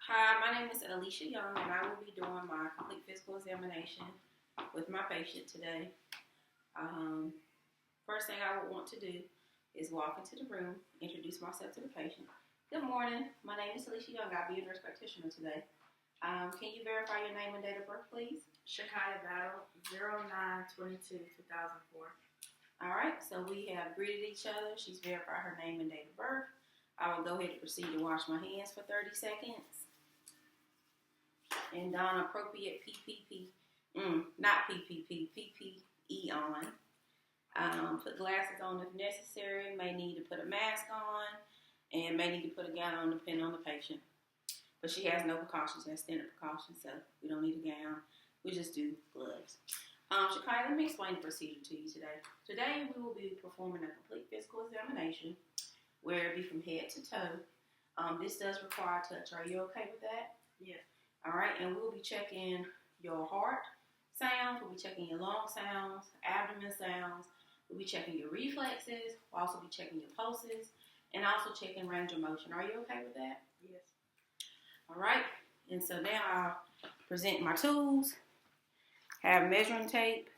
Hi, my name is Alicia Young, and I will be doing my complete physical examination with my patient today. First thing I would want to do is walk into the room, introduce myself to the patient. Good morning. My name is Alicia Young. I'll be your nurse practitioner today. Can you verify your name and date of birth, please? Shakaya Battle, 09/22/2004. All right, so we have greeted each other. She's verified her name and date of birth. I will go ahead and proceed to wash my hands for 30 seconds. And don appropriate PPE on. Put glasses on if necessary. May need to put a mask on and may need to put a gown on depending on the patient. But she has no precautions, that's standard precautions, so we don't need a gown. We just do gloves. Shakaya, let me explain the procedure to you today. Today we will be performing a complete physical examination where it be from head to toe. This does require touch. Are you okay with that? Yes. All right, and we'll be checking your heart sounds, we'll be checking your lung sounds, abdomen sounds, we'll be checking your reflexes, we'll also be checking your pulses, and also checking range of motion. Are you okay with that? Yes. All right, and so now I'll present my tools. Have measuring tape,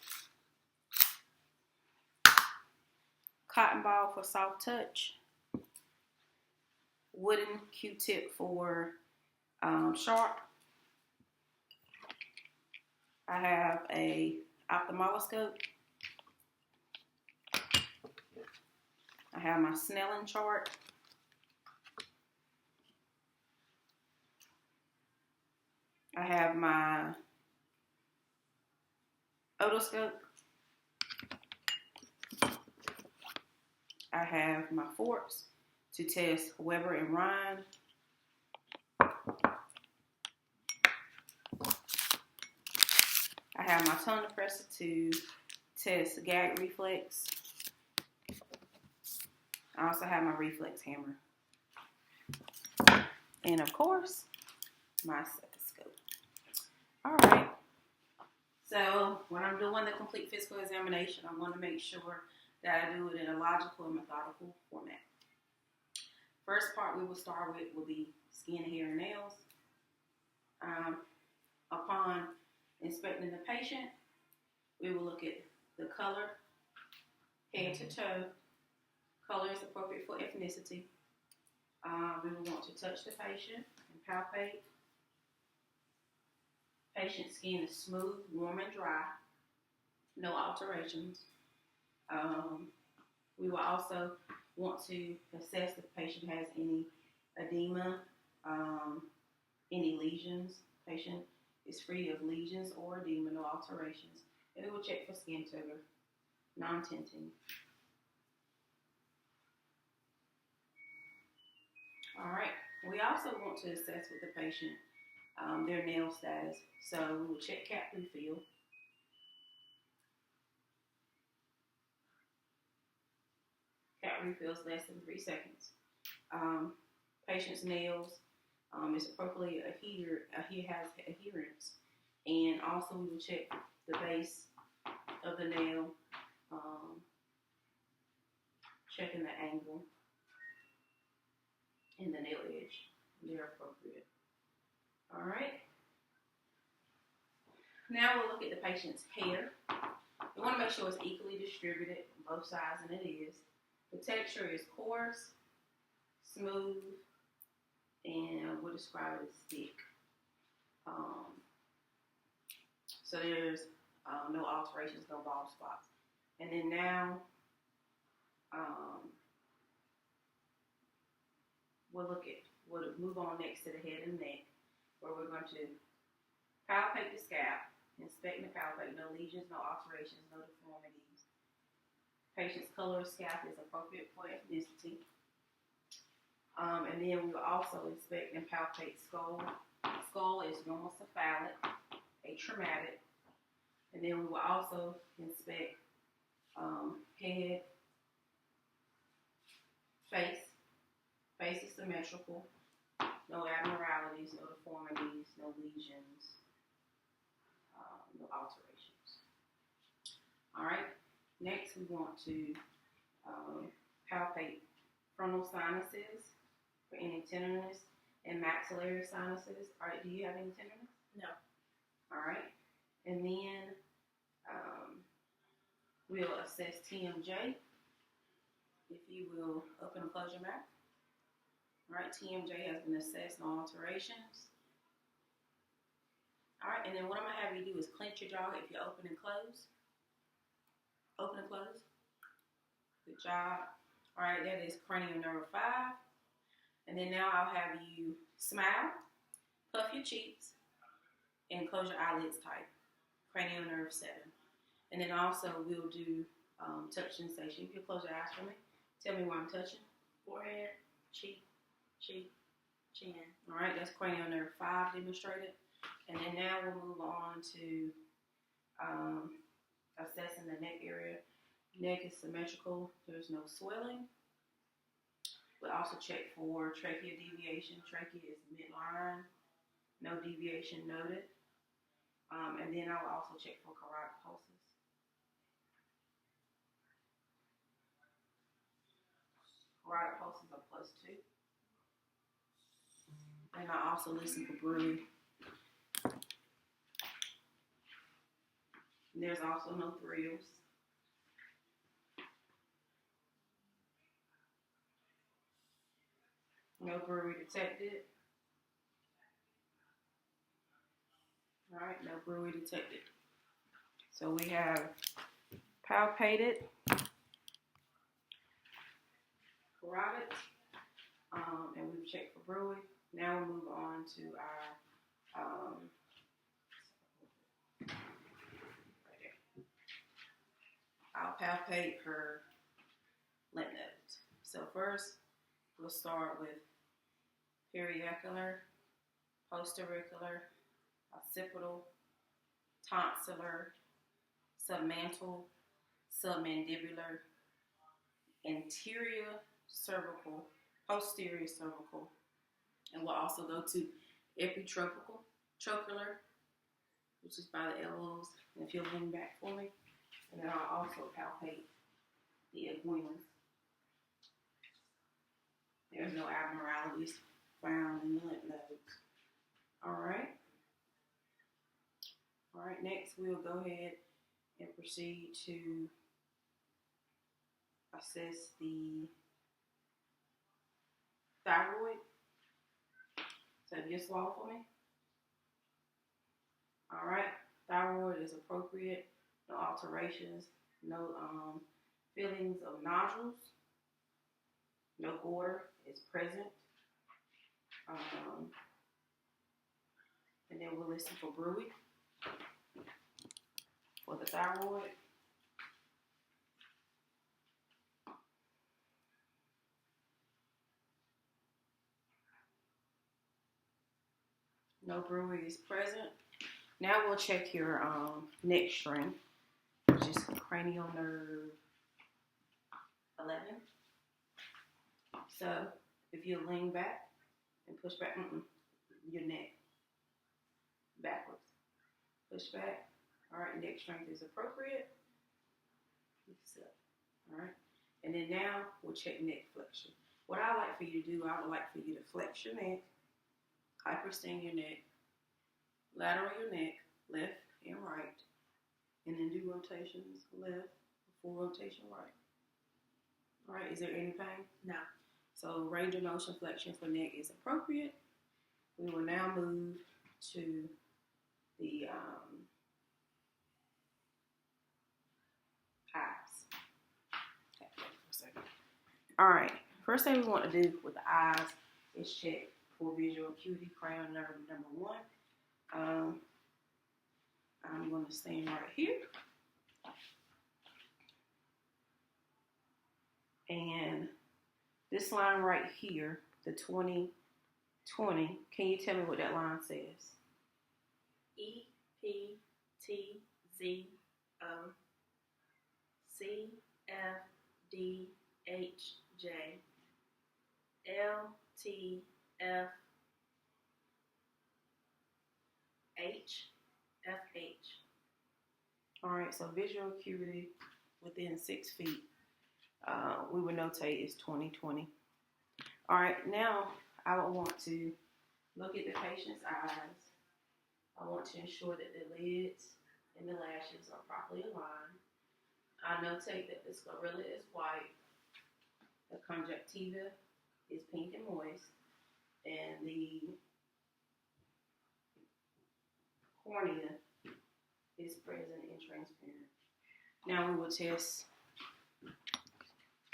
cotton ball for soft touch, wooden Q-tip for sharp. I have a ophthalmoscope. I have my Snellen chart. I have my otoscope. I have my forks to test Weber and Rhine. I have my tongue depressor to test gag reflex. I also have my reflex hammer. And of course, my stethoscope. All right. So when I'm doing the complete physical examination, I want to make sure that I do it in a logical and methodical format. First part we will start with will be skin, hair, and nails. Upon inspecting the patient, we will look at the color, head to toe. Color is appropriate for ethnicity. We will want to touch the patient and palpate. Patient's skin is smooth, warm, and dry. No alterations. We will also want to assess if the patient has any edema, any lesions. Patient is free of lesions or edema, no alterations. And we will check for skin sugar, non-tinting. All right. We also want to assess with the patient their nail status. So we will check cap refill. Cap refill is less than 3 seconds. Patient's nails is appropriately has adherence. And also we will check the base of the nail, checking the angle and the nail edge. They're appropriate. All right. Now we'll look at the patient's hair. We want to make sure it's equally distributed on both sides, and it is. The texture is coarse, smooth, and we'll describe it as thick. So there's no alterations, no bald spots. And then now we'll move on next to the head and neck, where we're going to palpate the scalp, inspect the palpate, no lesions, no alterations, no deformities. Patient's color of scalp is appropriate for ethnicity. And then we will also inspect and palpate skull. Skull is normal cephalic, atraumatic. And then we will also inspect head, face. Face is symmetrical. No abnormalities, no deformities, no lesions, no alterations. All right. Next, we want to palpate frontal sinuses for any tenderness and maxillary sinuses. All right, do you have any tenderness? No. All right, and then we'll assess TMJ. If you will open and close your mouth. All right, TMJ has been assessed, no alterations. All right, and then what I'm gonna have you do is clench your jaw if you open and close. Open and close. Good job. All right, that is cranial nerve 5. And then now I'll have you smile, puff your cheeks, and close your eyelids tight. Cranial nerve 7. And then also we'll do touch sensation. You can close your eyes for me. Tell me where I'm touching. Forehead, cheek, chin. All right, that's cranial nerve 5 demonstrated. And then now we'll move on to assessing the neck area. Neck is symmetrical. There's no swelling. We'll also check for trachea deviation. Trachea is midline. No deviation noted. And then I will also check for carotid pulses. Carotid pulses are +2. And I also listen for breathing. There's also no thrills. No brewery detected. All right, no brewery detected. So we have palpated, carotid, and we've checked for brewery. Now we'll move on to our I'll palpate her lymph nodes. So first, we'll start with periaquelar, postauricular, occipital, tonsillar, submantle, submandibular, anterior cervical, posterior cervical, and we'll also go to epitropical, trochlear, which is by the elbows. And if you'll lean back for me, and then I'll also palpate the inguinals. There's no abnormalities found in the lymph nodes. All right. All right, next we'll go ahead and proceed to assess the thyroid. So if you swallow for me. All right, thyroid is appropriate. No alterations. No feelings of nodules. No goiter is present. And then we'll listen for bruit for the thyroid. No brewery is present. Now we'll check your neck strength, which is cranial nerve 11. So if you lean back and push back, your neck backwards. Push back. All right, neck strength is appropriate. All right, and then now we'll check neck flexion. What I like for you to do, I would like for you to flex your neck, hyperextend your neck, lateral your neck, left and right, and then do rotations left, full rotation right. All right, is there any pain? No. So range of motion flexion for neck is appropriate. We will now move to the eyes. Okay, wait for a second. All right, first thing we want to do with the eyes is check for visual acuity, cranial nerve number 1. I'm going to stand right here. And this line right here, the 20/20, can you tell me what that line says? EPTZO CFDHJ LTFHFH. All right, so visual acuity within 6 feet, we would notate is 20/20. All right, now I would want to Look at the patient's eyes. I want to ensure that the lids and the lashes are properly aligned. I notate that the sclerilla is white, the conjunctiva is pink and moist, and the cornea is present and transparent. Now we will test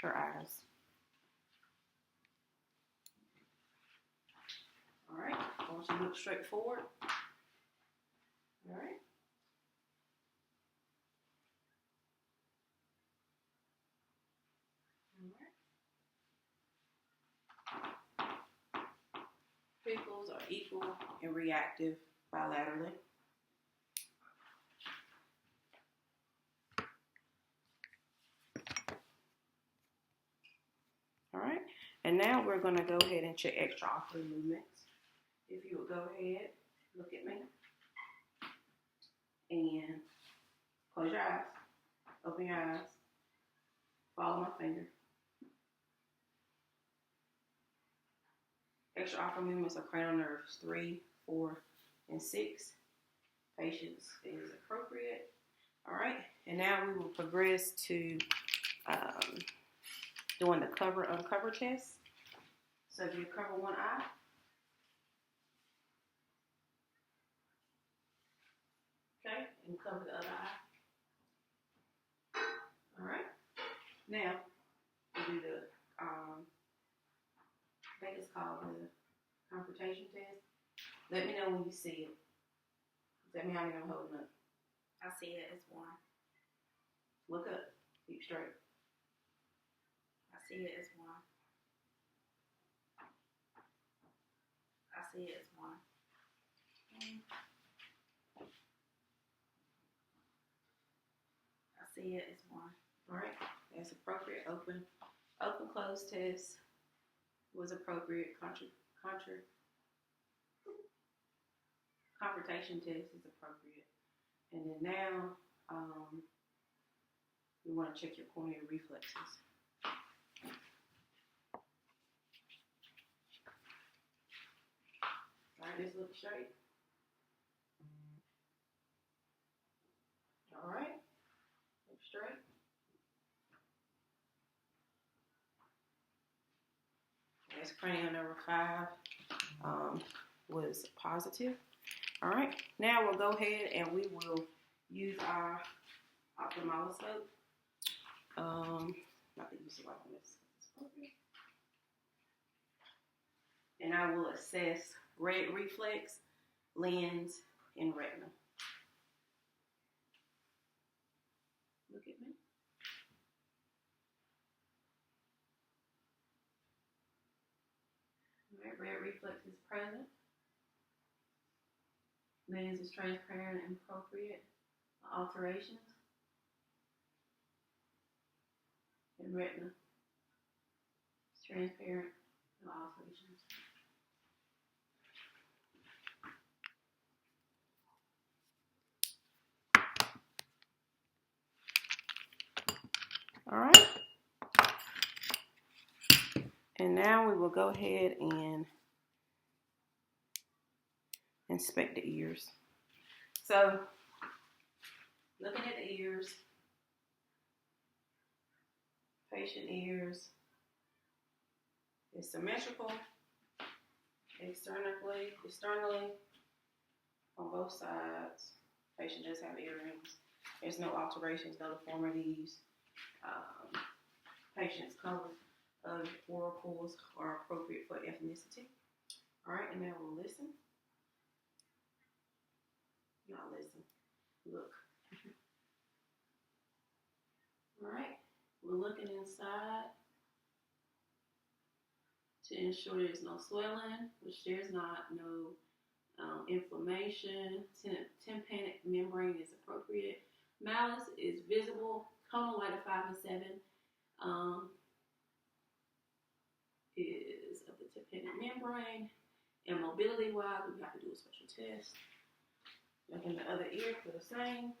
her eyes. All right, I want you to look straight forward. All right. Pupils are equal and reactive bilaterally. All right, and now we're going to go ahead and check extraocular movements. If you would go ahead, look at me, and close your eyes, open your eyes, follow my finger. Extraocular movements of cranial nerves 3, 4, and 6. Patience is appropriate. All right, and now we will progress to doing the cover-uncover test. So if you cover one eye, okay, and cover the other eye. All right, now we'll do the, I think it's called the confrontation test. Let me know when you see it. Tell me how many I'm holding up. I see it as 1. Look up, keep straight. I see it as 1. I see it as 1. I see it as 1. All right, that's appropriate. Open, close test was appropriate. Confrontation test is appropriate. And then now, we want to check your corneal reflexes. All right, just look straight. All right, look straight. That's cranial number 5 was positive. All right, now we'll go ahead and we will use our ophthalmoscope. Not to use it like this. And I will assess red reflex, lens, and retina. Look at me. All right, red reflex is present. Lens is transparent and appropriate. Alterations. And retina is transparent, no alterations. All right. And now we will go ahead and inspect the ears. So, looking at the ears, patient ears is symmetrical, externally on both sides. Patient does have earrings. There's no alterations, no deformities. Patient's color of auricles are appropriate for ethnicity. All right, and now we'll listen. Not listen, look. All right, we're looking inside to ensure there's no swelling, which there's not, no inflammation. Tympanic membrane is appropriate. Malleus is visible. Conal light of 5 and 7 is of the tympanic membrane. And mobility-wise, we have to do a special test. Look in the other ear for the same.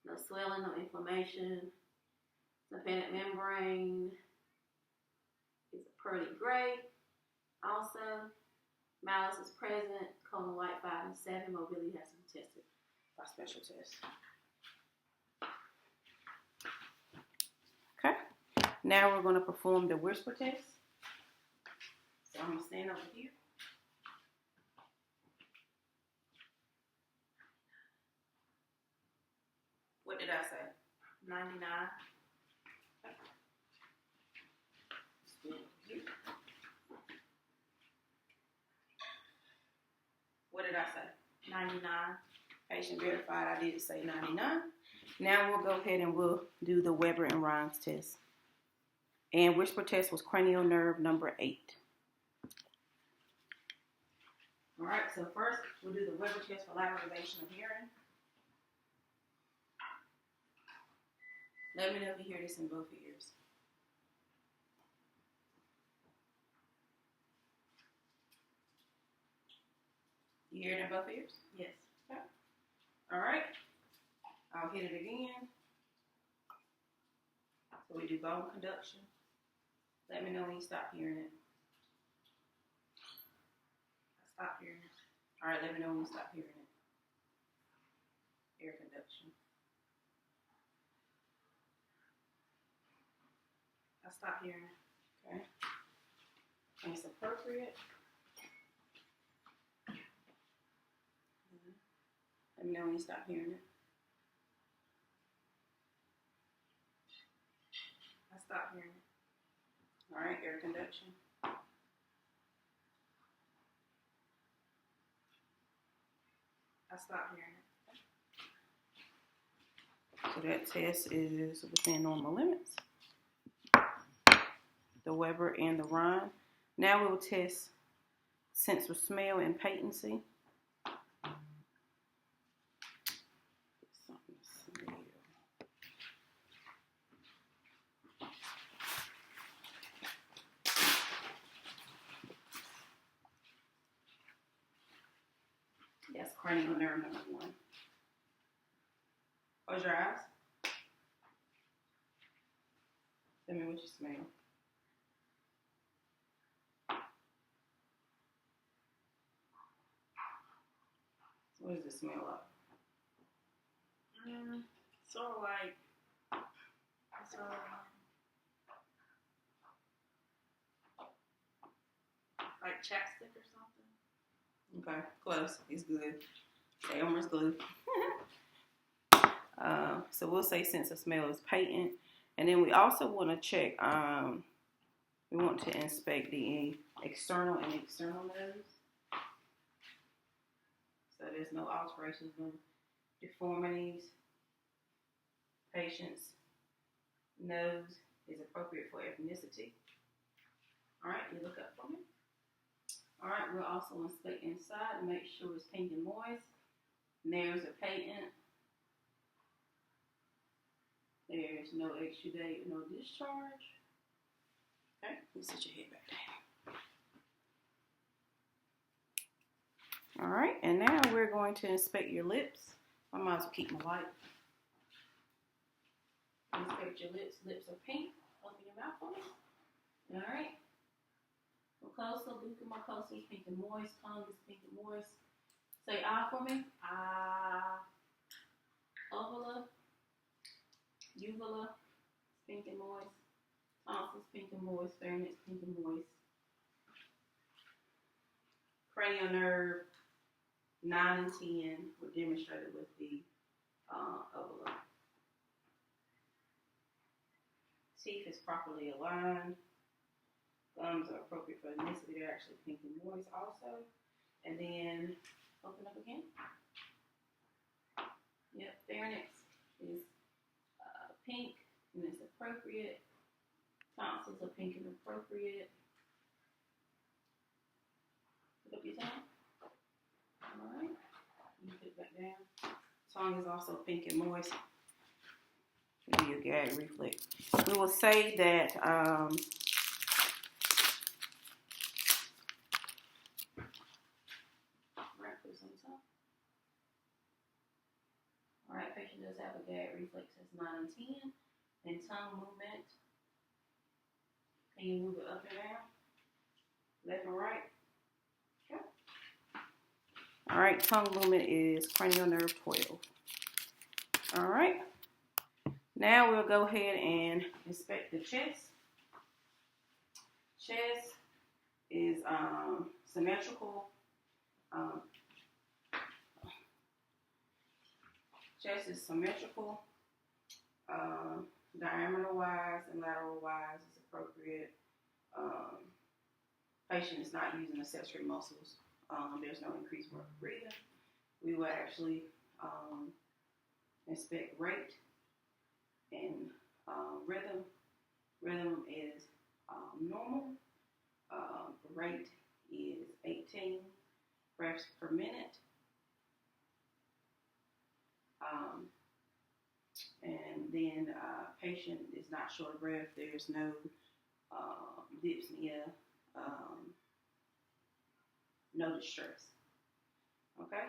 No swelling, no inflammation. Tympanic membrane is a pearly gray. Malice is present. Colon White 5 and 7. Mobility has to be tested by special test. Okay. Now we're going to perform the whisper test. So I'm going to stand over here. What did I say? 99. What did I say? 99. Patient verified. I did say 99. Now we'll go ahead and we'll do the Weber and Rhines test. And whisper test was cranial nerve number 8. All right, so first we'll do the Weber test for lateralization of hearing. Let me know if you hear this in both ears. You hear it in both ears? Yes. Okay. All right. I'll hit it again. So we do bone conduction. Let me know when you stop hearing it. I stopped hearing it. All right, let me know when you stop hearing it. Air conduction. I stopped hearing it. Okay. And it's appropriate. Let me know when you stop hearing it. I stopped hearing it. All right, air conduction. I stopped hearing it. So that test is within normal limits. The Weber and the Rhine. Now we will test sense of smell and patency. That's cranial nerve number 1. Close your eyes. Tell me what you smell. What does it smell like? Sort of like, like chapstick or something. Okay, close. It's good. Say Elmer's glue. So we'll say sense of smell is patent. And then we also want to check, we want to inspect the external and external nose. So there's no alterations, no deformities. Patient's nose is appropriate for ethnicity. All right, you look up for me. All right, we'll also inspect inside and make sure it's pink and moist. Nails are patent. There's no exudate, no discharge. Okay, you sit your head back down. All right, and now we're going to inspect your lips. I might as well keep my light. Inspect your lips. Lips are pink. Open your mouth for me. All right. Mucosa, buccal is pink and moist. Tongue is pink and moist. Say ah for me. Ah. Uvula. Uvula. Pink and moist. Tonsils, pink and moist. Pharynx, pink and moist. Cranial nerve 9 and 10 were demonstrated with the uvula. Teeth is properly aligned. Gums are appropriate for ethnicity. They're actually pink and moist also. And then open up again. Yep, pharynx is pink and it's appropriate. Tonsils are pink and appropriate. Put up your tongue. All right. You put it back down. Tongue is also pink and moist. It'll be a gag reflex. We will say that right, put this on the top. All right, patient does have a gag reflex that's 9 and 10. And tongue movement. Can you move it up and down? Left and right? Okay. All right, tongue movement is cranial nerve 12. All right. Now we'll go ahead and inspect the chest. Chest is symmetrical. Chest is symmetrical. Diameter-wise and lateral-wise is appropriate. Patient is not using accessory muscles. There's no increased work of breathing. We will actually inspect rate and rhythm. Rhythm is normal. Rate is 18 breaths per minute. And then patient is not short of breath. There's no dyspnea, no distress. Okay?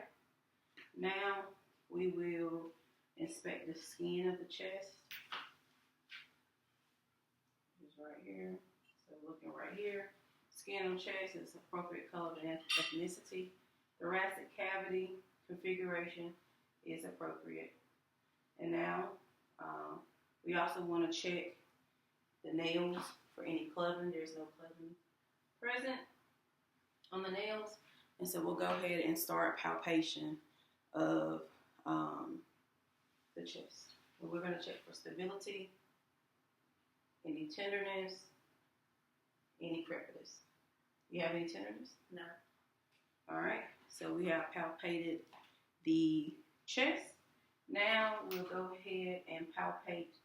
Now we will inspect the skin of the chest. It's right here. So looking right here. Skin on chest is appropriate color and ethnicity. Thoracic cavity configuration is appropriate. And now we also want to check the nails for any clubbing. There's no clubbing present on the nails. And so we'll go ahead and start palpation of the chest. And we're going to check for stability, any tenderness, any crepitus. You have any tenderness? No. All right. So we have palpated the chest. Now we'll go ahead and palpate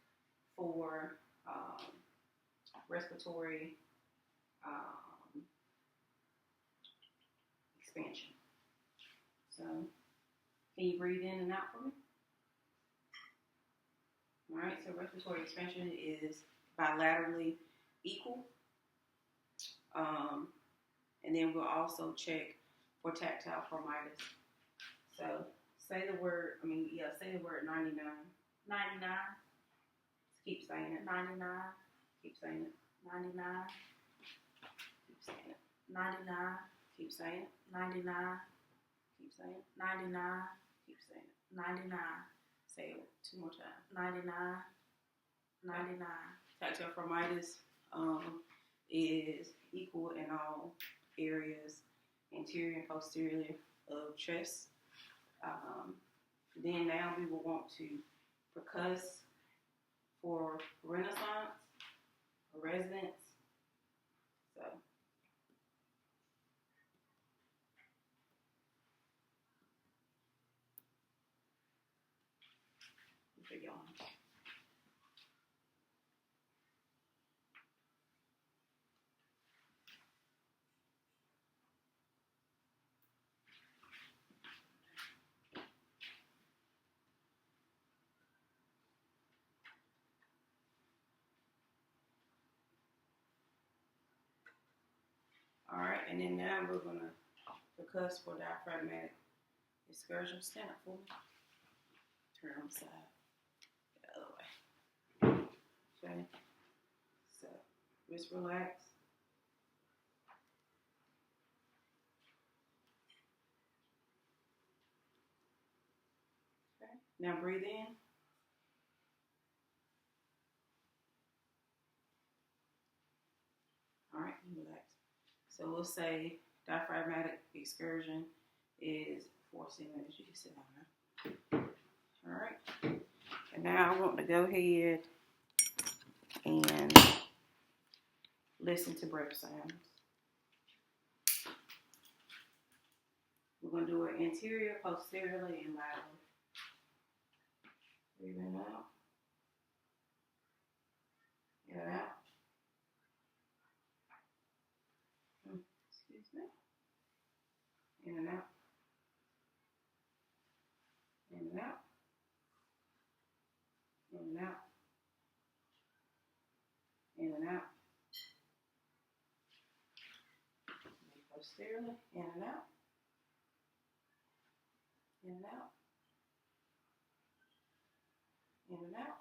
for respiratory expansion. So, can you breathe in and out for me? All right, so respiratory expansion is bilaterally equal. And then we'll also check for tactile phormitis. So, say the word 99. 99. Keep saying it. 99. Keep saying it. 99. Keep saying it. 99. Keep saying it. 99. Keep saying it. 99. Keep saying it. 99. Say it 2 more times. 99. 99. Tactile phormitis is equal in all areas, anterior and posterior of chest. Then now we will want to percuss for renaissance, or resonance. So for y'all. All right, and then now we're going to percuss for diaphragmatic excursion. Stand up for me. Turn on the side. The other way. Okay. So, wrist relax. Okay. Now breathe in. All right, relax. So we'll say diaphragmatic excursion is 4 centimeters. You can sit down now. All right. And now I want to go ahead and listen to breath sounds. We're going to do it anterior, posteriorly, and laterally. Breathe in out. In and out. Excuse me. In and out. In and out. In and out. In and out. Posteriorly. In and out. In and out. In and out.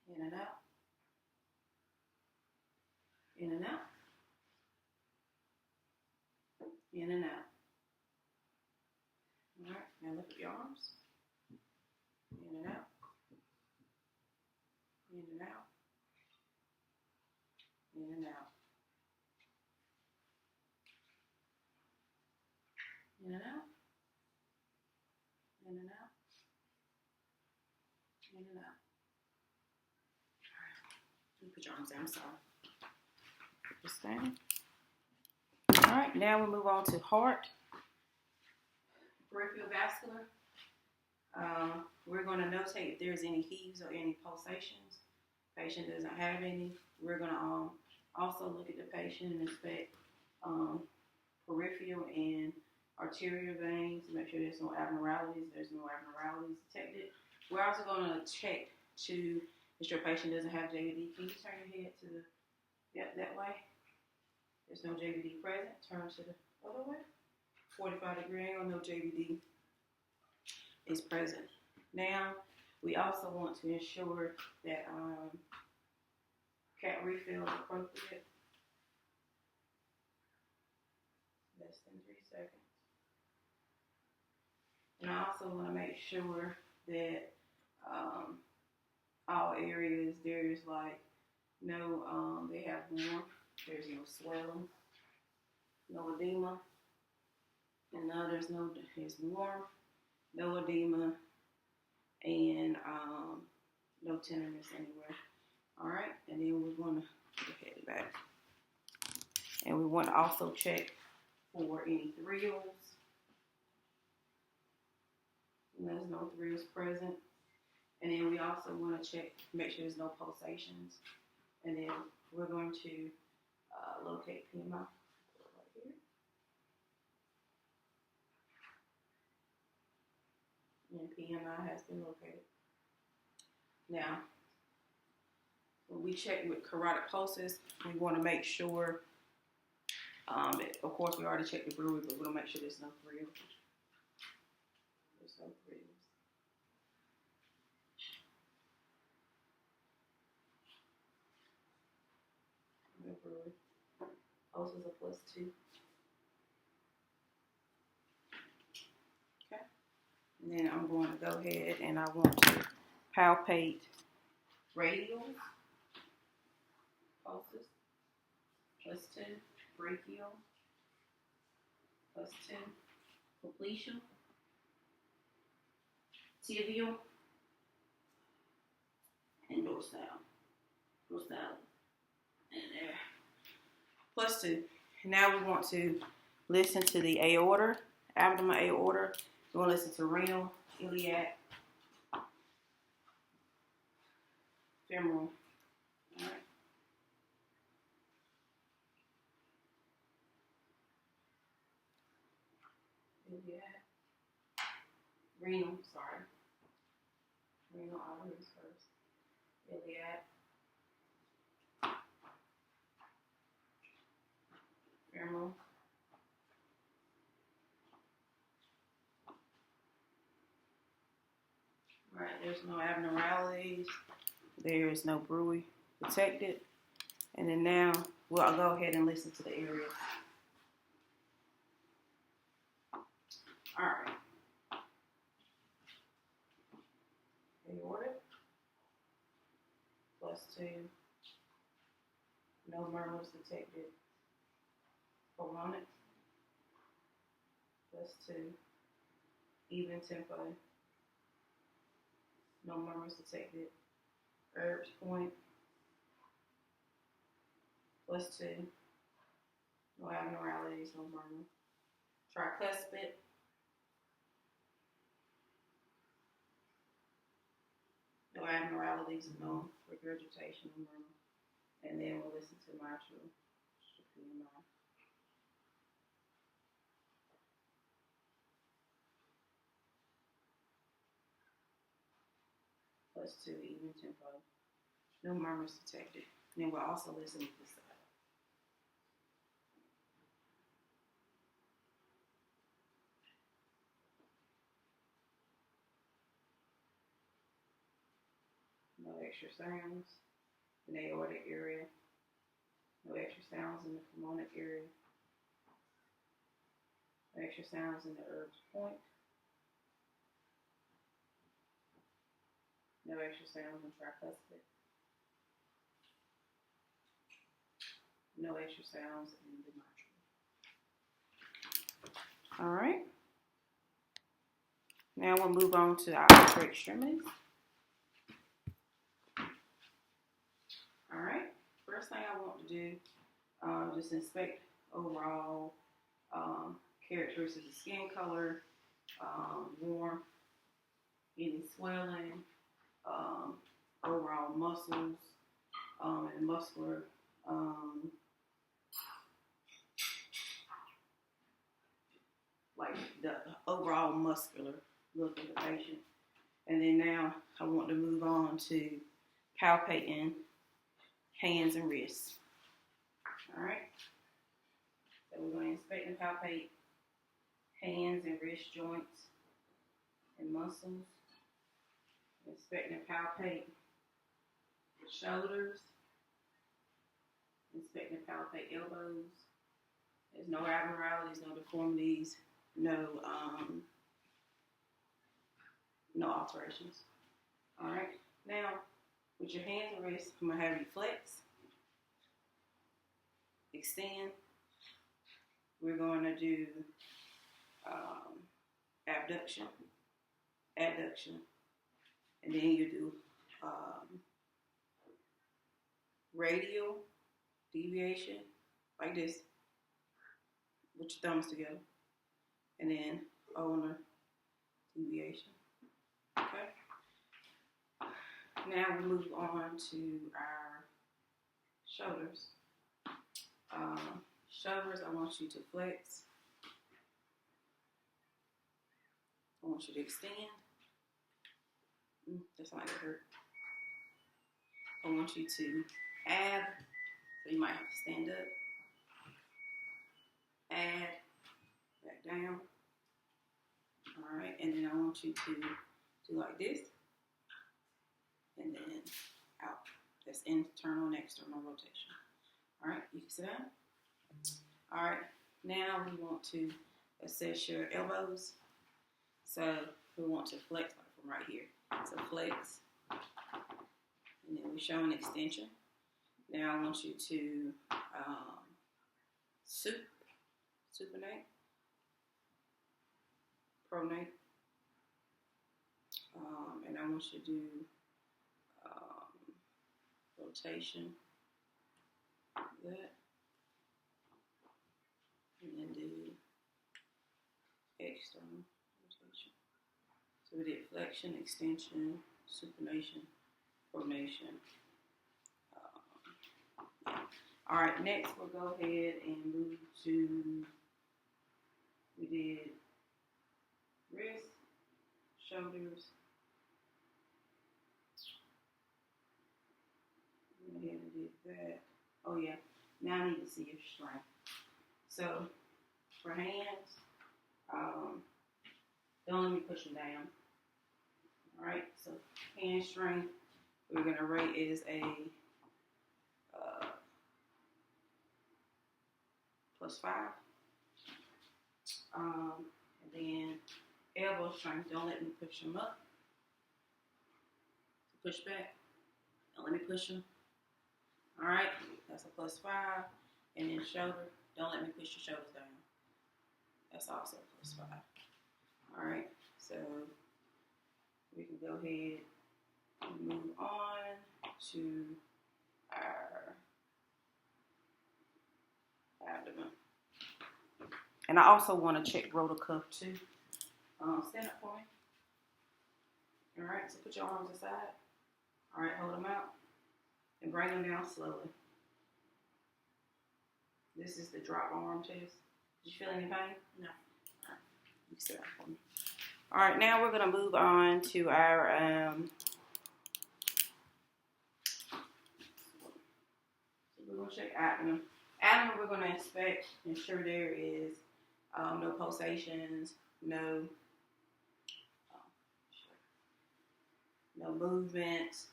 In and out. In and out. In and out. Now lift up your arms. In and out. In and out. In and out. In and out. In and out. In and out. You put your arms down, I'm sorry. Put this down. Alright, now we move on to heart. Peripheral vascular. We're going to notate if there's any heaves or any pulsations. Patient doesn't have any. We're going to also look at the patient and inspect peripheral and arterial veins to make sure there's no abnormalities. There's no abnormalities detected. We're also going to check to make sure patient doesn't have JVD. Can you turn your head to that way? There's no JVD present. Turn to the other way. 45-degree angle, no JVD is present. Now, we also want to ensure that cat refill is appropriate. Less than 3 seconds. And I also want to make sure that all areas there's like no they have warmth. There's no swelling, no edema, and there's warmth, no edema, and no tenderness anywhere. All right, and then we're going to head back, and we want to also check for any thrills. And there's no thrills present, and then we also want to check, make sure there's no pulsations, and then we're going to locate PMI right here. And PMI has been located. Now, when we check with carotid pulses, we want to make sure that, of course, we already checked the Bruy, but we want to make sure there's no thrills. There's no thrills. No Bruy. Pulses are +2. Okay. And then I'm going to go ahead and I want to palpate radials. Pulses. +2. Brachial. +2. Popliteal. Tibial. And dorsal. Dorsal. And there. +2. Now we want to listen to the aorta, abdomen aorta. We want to listen to renal, iliac, femoral. All right. Iliac, renal, sorry. Renal arteries first. Iliac, femoral. Right, there's no abnormalities. There is no Bruy detected. And then now, I'll go ahead and listen to the area. All right. Aorta. +2. No murmurs detected. Pulmonic. +2. Even tempo. No murmurs detected. Erb's point. +2. No abnormalities, no murmur. Tricuspid. No abnormalities, no regurgitation, no murmur. And then we'll listen to mitral. PMI. +2, even tempo. No murmurs detected. And then we'll also listen to this side. No extra sounds in the aortic area. No extra sounds in the pulmonic area. No extra sounds in the Erb's point. No extra sounds and tricuspid. No extra sounds in the mitral. All right. Now we'll move on to our upper extremities. All right. First thing I want to do, just inspect overall characteristics of skin color, warmth, any swelling, overall muscles, and muscular, like the overall muscular look of the patient. And then now I want to move on to palpating hands and wrists. All right. So we're going to inspect and palpate hands and wrist joints and muscles. Inspect and palpate the shoulders. Inspect and palpate elbows. There's no abnormalities, no deformities, no alterations. All right. Now, with your hands and wrists, I'm going to have you flex, extend. We're going to do abduction, adduction, and then you do radial deviation, like this, with your thumbs together, and then ulnar deviation. Okay. Now we move on to our shoulders. Shoulders, I want you to flex. I want you to extend. That's not gonna hurt. I want you to add. So you might have to stand up. Add. Back down. All right, and then I want you to do like this, and then out. That's internal and external rotation. All right, you can sit down. All right, now we want to assess your elbows. So we want to flex like from right here. So flex, and then we're showing extension. Now I want you to supinate, pronate, and I want you to do rotation, like that, and then do external rotation. So we did flexion, extension, supination, pronation. All right, next we'll go ahead and move to, we did wrists, shoulders. Go ahead and did that. Oh yeah, now I need to see your strength. So for hands, don't let me push them down. All right, so hand strength, we're gonna rate is a +5. And then elbow strength, don't let me push them up. So push back, don't let me push them. All right, that's a +5. And then shoulder, don't let me push your shoulders down. That's also a +5. All right, so we can go ahead and move on to our abdomen. And I also want to check rotor cuff too. Stand up for me. All right, so put your arms aside. All right, hold them out and bring them down slowly. This is the drop arm test. Did you feel any pain? No. All right, you sit down for me. All right, now we're gonna move on to our so we're gonna check abdomen. Abdomen, we're gonna inspect, ensure there is no pulsations, no movement,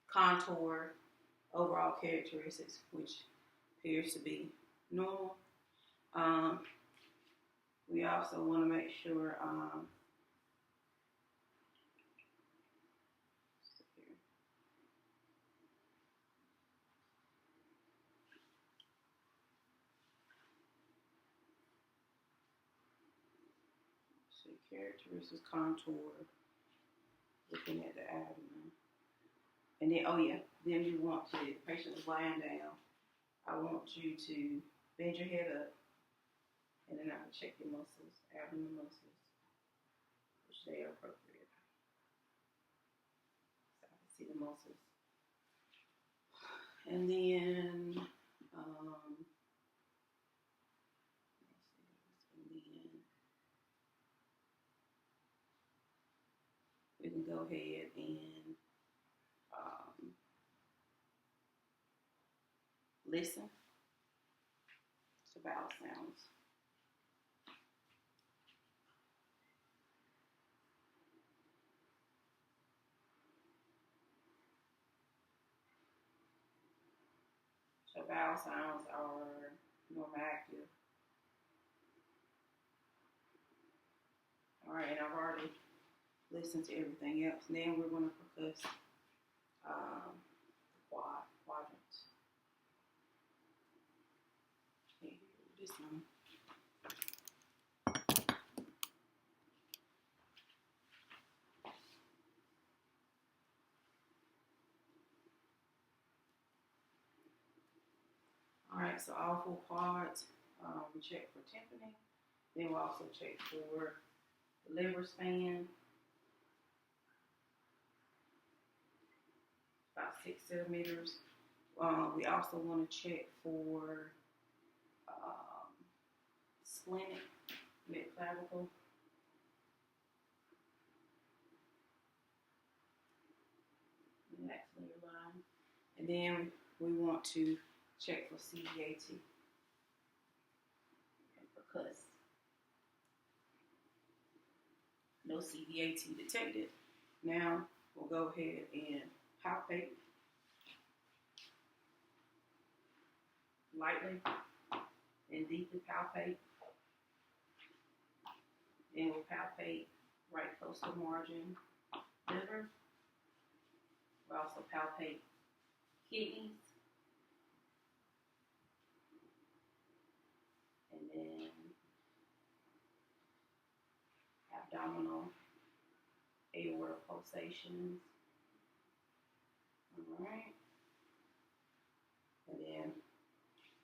contour, overall characteristics, which appears to be normal. We also want to make sure Characteristics, contour, looking at the abdomen. And then, oh yeah, then you want to, the patient is lying down. I want you to bend your head up, and then I will check your muscles, abdomen muscles, which they are appropriate. So I can see the muscles. And then, we can go ahead and listen to vowel sounds. So vowel sounds are normactive. All right, and I've already listened to everything else. Now we're going to percuss quadrant. Okay, this one. All right, so all 4 quads, we check for tympani. Then we'll also check for the liver span, about 6 centimeters. We also want to check for splenic mid-clavicle. The maxillary line. And then we want to check for CVAT and percuss. No CVAT detected. Now we'll go ahead and palpate lightly and deeply palpate. Then we'll palpate right coastal margin, liver. We'll also palpate kidneys. And then abdominal aorta pulsations. All right. And then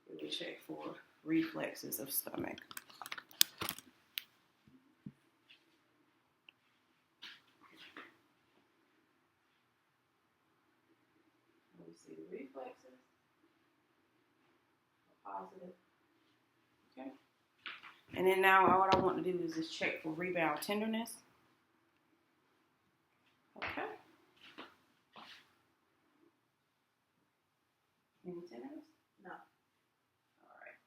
we will check for reflexes of stomach. We see the reflexes. Positive. Okay. And then now what I want to do is just check for rebowel tenderness. Okay. Any tenderness? No. All right.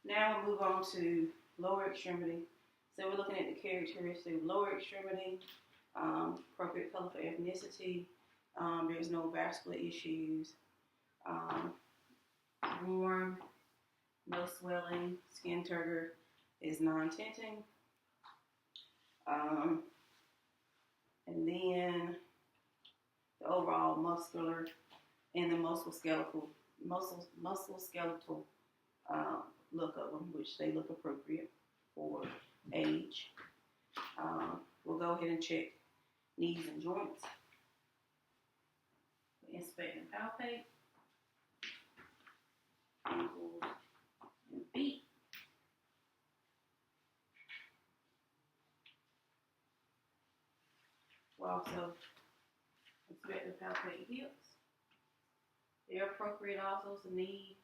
Now we'll move on to lower extremity. So we're looking at the characteristic of lower extremity, appropriate color for ethnicity. There's no vascular issues. Warm, no swelling, skin turgor is non-tinting. And then the overall muscular and the musculoskeletal look of them, which they look appropriate for age. We'll go ahead and check knees and joints. We inspect and palpate. Ankles and feet. We'll also inspect and palpate hips. They're appropriate also, so knees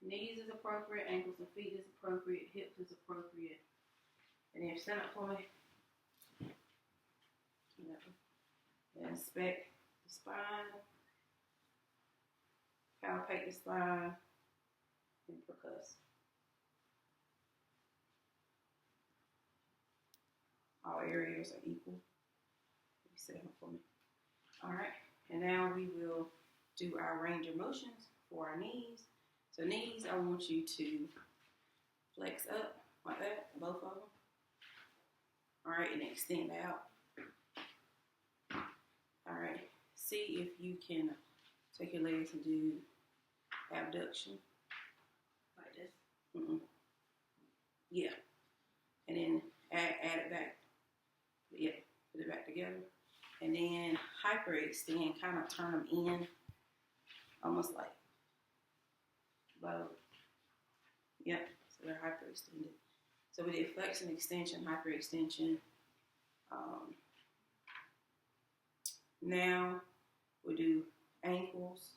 is appropriate, ankles and feet is appropriate, hips is appropriate. And then stand up for me. Inspect the spine, palpate the spine, and percuss. All areas are equal. Sit up for me. All right, and now we will do our range of motions for our knees. So knees, I want you to flex up like that, both of them. All right, and extend out. All right, see if you can take your legs and do abduction like this. Yeah, and then add it back. Yeah, put it back together. And then hyperextend, kind of turn them in, almost like bow. Yep, so they're hyperextended. So we did flexion, extension, hyperextension. Now we do ankles.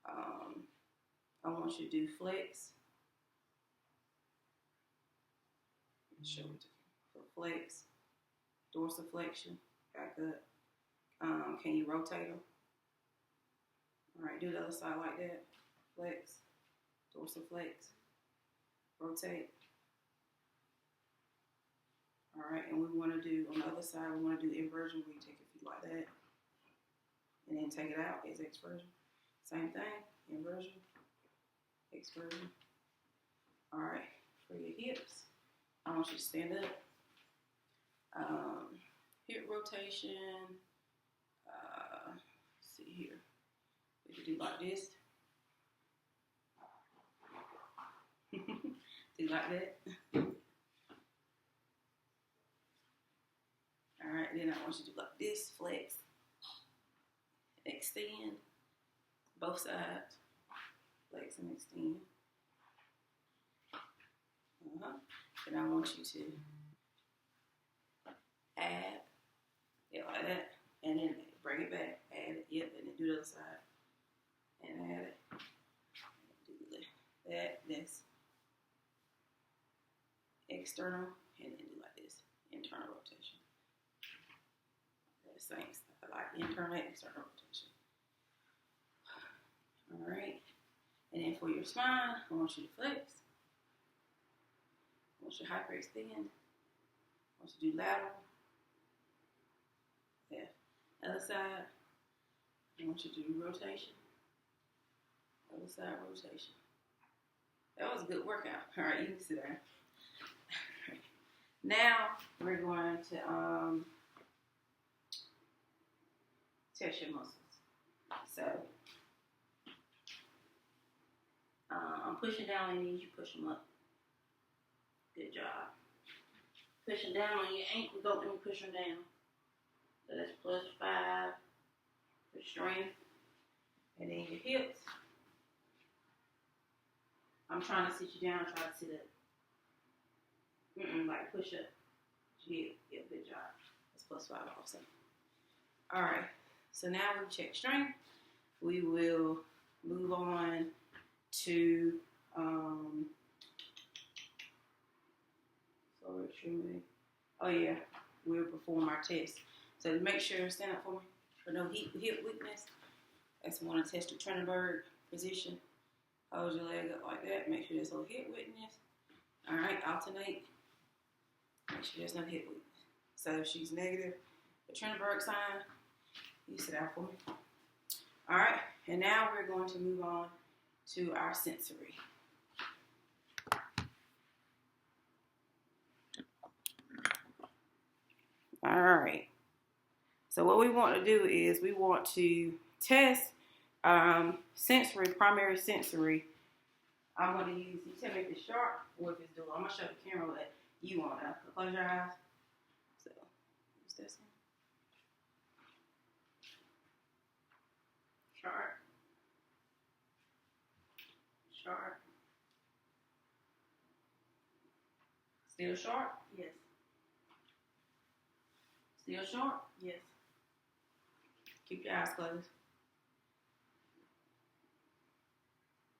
I want you to do flex. Show it for flex, dorsiflexion, back up. Can you rotate them? All right, do the other side like that. Flex, dorsiflex, rotate. All right, and we want to do, on the other side, we want to do inversion where you take your feet like that. And then take it out as exversion. Same thing, inversion, exversion. All right, for your hips, I want you to stand up. Hip rotation. Let's see here. We can do like this. Do like that. All right, then I want you to do like this, flex, extend, both sides, flex and extend. Then I want you to add, yeah, like that, and then bring it back, add it, yep, and then do the other side, and add it, do that, that's external, and then do like this, internal rotation. The same stuff, like internal and external rotation. All right, and then for your spine, I want you to flex. I want you to hyperextend. I want you to do lateral. Yeah. Other side, I want you to do rotation. Other side, rotation. That was a good workout. All right, you can sit down. Now we're going to test your muscles. So I'm pushing down on your knees. You push them up. Good job. Pushing down on your ankle. Don't let me push them down. So that's +5 for strength. And then your hips. I'm trying to sit you down. Try to sit up. Like push up. Yeah, good job. That's +5 also. All right. So now we check strength. We will move on to oh yeah, we'll perform our test. So make sure, stand up for me, for no hip weakness. That's when I test the Trendelenburg position. Hold your leg up like that. Make sure there's no hip weakness. All right, alternate. Make sure there's no hip weakness. So if she's negative, the Trendelenburg sign, you sit down for me. All right, and now we're going to move on to our sensory. All right. So what we want to do is we want to test sensory, primary sensory. I'm going to use, you tell me if it's sharp or if it's dull. I'm going to show the camera what you want now. Close your eyes. So, use this one. Sharp. Sharp. Still sharp? Yes. Still sharp? Yes. Keep your eyes closed.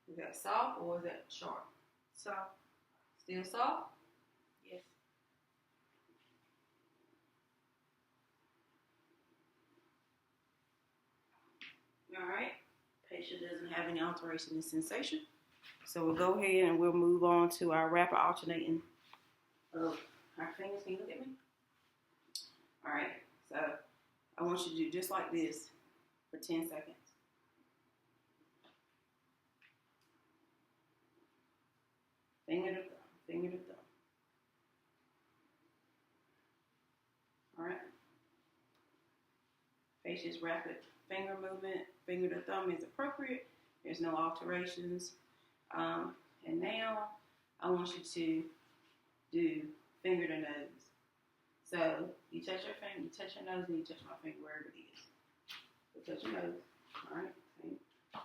Is that soft or is that sharp? Soft. Still soft? Yes. All right. Patient doesn't have any alteration in sensation. So we'll go ahead and we'll move on to our rapid alternating of our fingers. Can you look at me? All right. So I want you to do just like this for 10 seconds. Finger to thumb, finger to thumb. All right. Patient's rapid finger movement, finger to thumb is appropriate. There's no alterations. And now I want you to do finger to nose. So you touch your finger, you touch your nose, and you touch my finger wherever it is. So touch your nose. All right.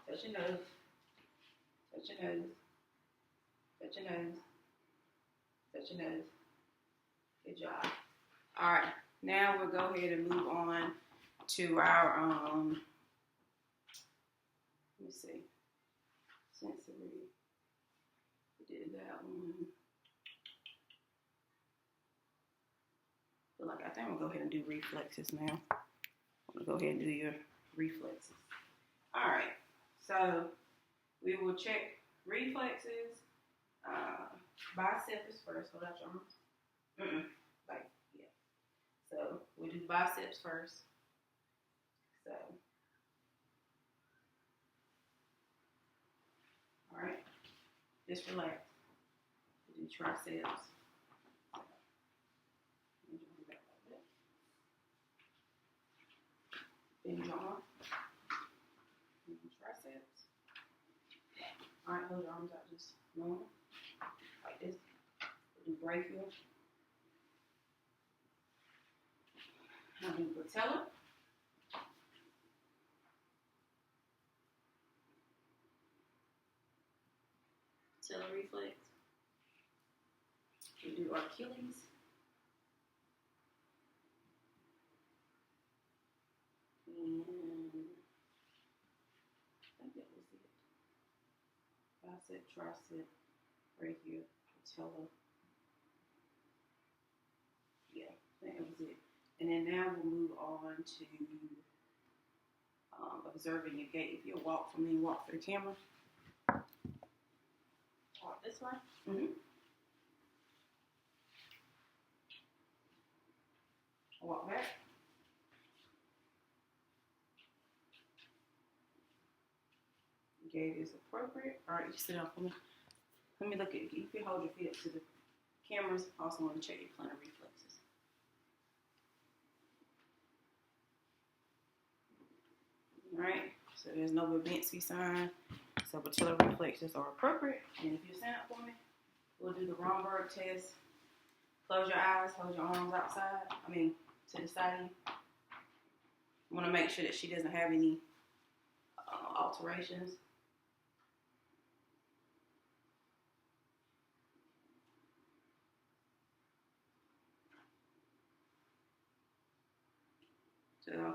Touch your nose. Touch your nose. Touch your nose. Touch your nose. Good job. All right. Now we'll go ahead and move on to our let me see. Sensory. We did that one. I think I'm gonna go ahead and do reflexes now. I'm gonna go ahead and do your reflexes. All right. So we will check reflexes. Biceps first. Hold out your arms. Like, yeah. So we'll do biceps first. So, all right. Just relax. We'll do triceps. Bend your arm. Triceps. All right, hold your arms out just normal, like this. We'll do brachial. Now do patella. Patella reflex. We do Achilles. And I think that was it. Bicep, tricep, brachial, patella. Yeah, I think that was it. And then now we'll move on to observing your gait. If you'll walk for me, walk for the camera. Walk this way. Walk back. Gait is appropriate. All right, you sit down for me. Let me look at you. You can hold your feet up to the cameras. Also want to check your plantar reflexes. All right, so there's no Babinski sign. So patella reflexes are appropriate. And if you stand up for me, we'll do the Romberg test. Close your eyes, hold your arms outside. To the side of you. I want to make sure that she doesn't have any alterations. So,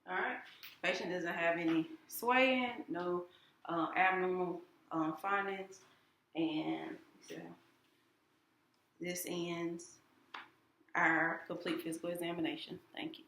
all right. Patient doesn't have any swaying, no abnormal findings, and so this ends our complete physical examination. Thank you.